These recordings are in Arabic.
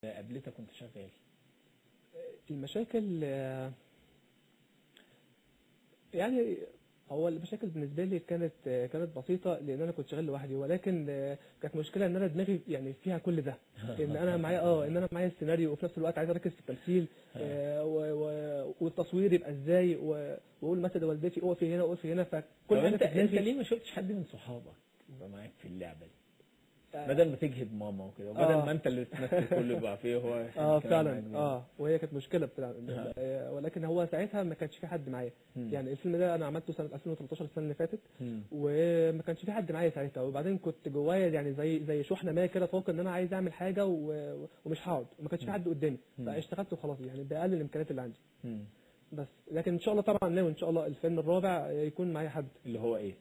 قابلتك وانت شغال؟ المشاكل يعني هو المشاكل بالنسبه لي كانت بسيطه، لان انا كنت شغال لوحدي، ولكن كانت مشكله ان انا دماغي يعني فيها كل ده، ان انا معايا السيناريو، وفي نفس الوقت عايز اركز في التمثيل والتصوير يبقى ازاي، واقول مثلا لوالدتي اقفي هنا اقفي هنا، فكل حاجه انت في دماغي. ليه ما شفتش حد من صحابك يبقى معاك في اللعبه دي؟ بدل ما تجهد ماما وكده، وبدل ما انت اللي تمثل كله يبقى فيه هو فعلا. وهي كانت مشكله ولكن هو ساعتها ما كانش في حد معايا. يعني الفيلم ده انا عملته سنه 2013 السنه اللي فاتت، وما كانش في حد معايا ساعتها، وبعدين كنت جوايا يعني زي شحنه ما كده فوق ان انا عايز اعمل حاجه ومش هقعد، وما كانش في حد قدامي، فاشتغلت وخلاص يعني باقل الامكانيات اللي عندي. بس لكن ان شاء الله طبعا ناوي ان شاء الله الفيلم الرابع يكون معايا حد. اللي هو ايه؟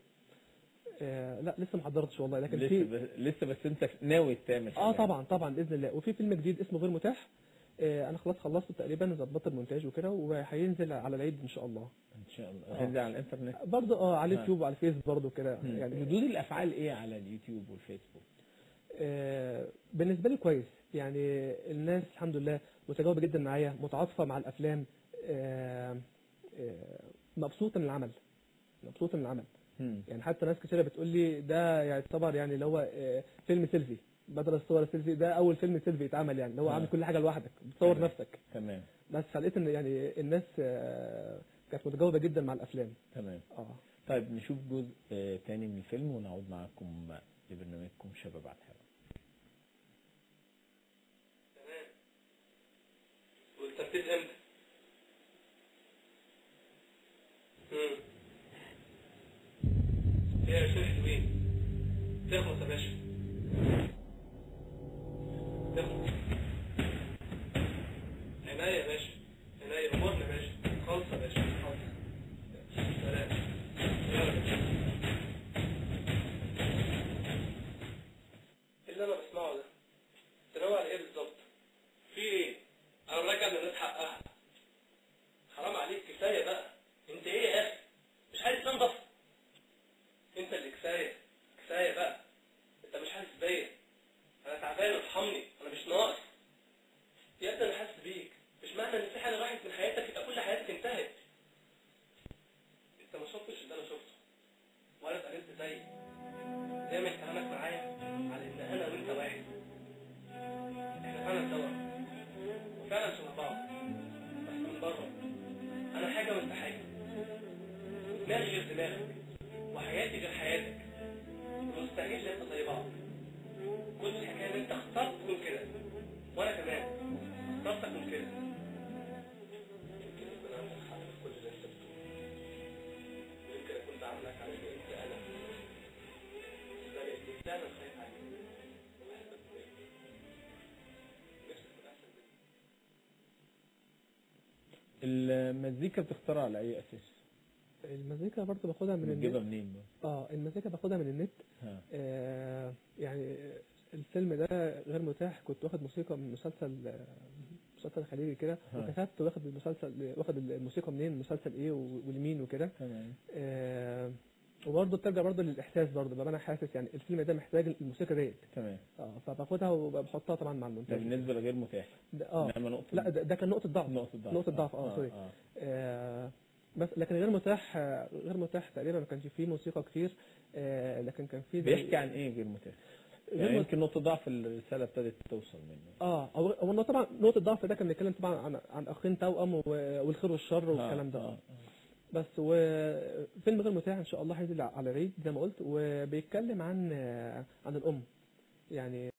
لا لسه ما حضرتش والله، لكن لسه بس انت ناوي تعمل حاجة. طبعا باذن الله. وفي فيلم جديد اسمه غير متاح، انا خلاص خلصته تقريبا، ظبطت المونتاج وكده، وهينزل على العيد ان شاء الله. ان شاء الله هينزل على الانترنت برضه على اليوتيوب وعلى الفيس برضه كده. يعني ردود الافعال ايه على اليوتيوب والفيسبوك؟ بالنسبه لي كويس، يعني الناس الحمد لله متجاوبه جدا معايا، متعاطفه مع الافلام، مبسوطه من العمل، مبسوطه من العمل. يعني حتى ناس كتيره بتقول لي ده يعتبر يعني اللي هو فيلم سيلفي، بدل الصور السيلفي ده اول فيلم سيلفي اتعمل، يعني اللي هو عامل كل حاجه لوحدك، بتصور نفسك. تمام. بس فلقيت ان يعني الناس كانت متجاوبه جدا مع الافلام. تمام. طيب نشوف جزء تاني من الفيلم ونعود معاكم لبرنامجكم شباب على الهواء. تمام. والتنفيذ امتى؟ يا شيخ حلوين، تخلص يا باشا، تخلص. عناية يا باشا، عناية، امورنا يا باشا، خلص يا باشا، خلص. سلام. يلا. اللي انا بسمعه ده تنوع على ايه بالظبط؟ في ايه؟ انا مرجع للناس حقها. حرام عليك، كفايه بقى. انت ايه يا اخي؟ مش عايز تنضف؟ انت اللي كفايه بقى. انت مش حاسس بيا، انا تعبان، ارحمني، انا مش ناقص. يا ابني انا حاسس بيك، مش معنى ان في حاجه راحت من حياتك يبقى كل حياتك انتهت. انت ما شفتش اللي انا شفته، ولا اتقابلت زيي. دايما كلامك معايا على ان انا وانت واحد، احنا فعلا سوا، وفعلا شبه بعض، بس من بره انا حاجه وانت حاجه، دماغي غير دماغك، وحياتي غير حياتك، ومستحيل نبقى زي بعض. كل الحكايه ان انت اخترت تكون كده، وانا كمان اخترت اكون كده. يمكن يكون عندك حق في كل اللي انت بتقوله، ويمكن اكون بعاملك على ان انت انا، بس ده لاني فعلا خايف عليك وبحبك بجد، نفسي تكون احسن مني. المزيكا بتختارها على اي اساس؟ المزيكا برضه باخدها من النت. بتجيبها منين بقى؟ المزيكا باخدها من النت. يعني الفيلم ده غير متاح كنت واخد موسيقى من مسلسل خليجي كده، وكتبت واخد الموسيقى منين، مسلسل ايه ولمين وكده. تمام. وبرضه بترجع برضه للاحساس، برضه ببقى انا حاسس يعني الفيلم ده محتاج الموسيقى ديت. تمام. فباخدها وبحطها طبعا مع المونتاج. ده بالنسبه لغير متاح. لا ده كان نقطه ضعف. نقطه ضعف. سوري. بس لكن غير متاح تقريبا ما كانش فيه موسيقى كتير، لكن كان فيه بيحكي عن ايه غير متاح؟ يعني يمكن نقطة ضعف الرسالة ابتدت توصل منه. هو طبعا نقطة الضعف ده كان بيتكلم طبعا عن اخين توأم والخير والشر والكلام ده. بس وفيلم غير متاح ان شاء الله هينزل على العيد زي ما قلت، وبيتكلم عن الام يعني.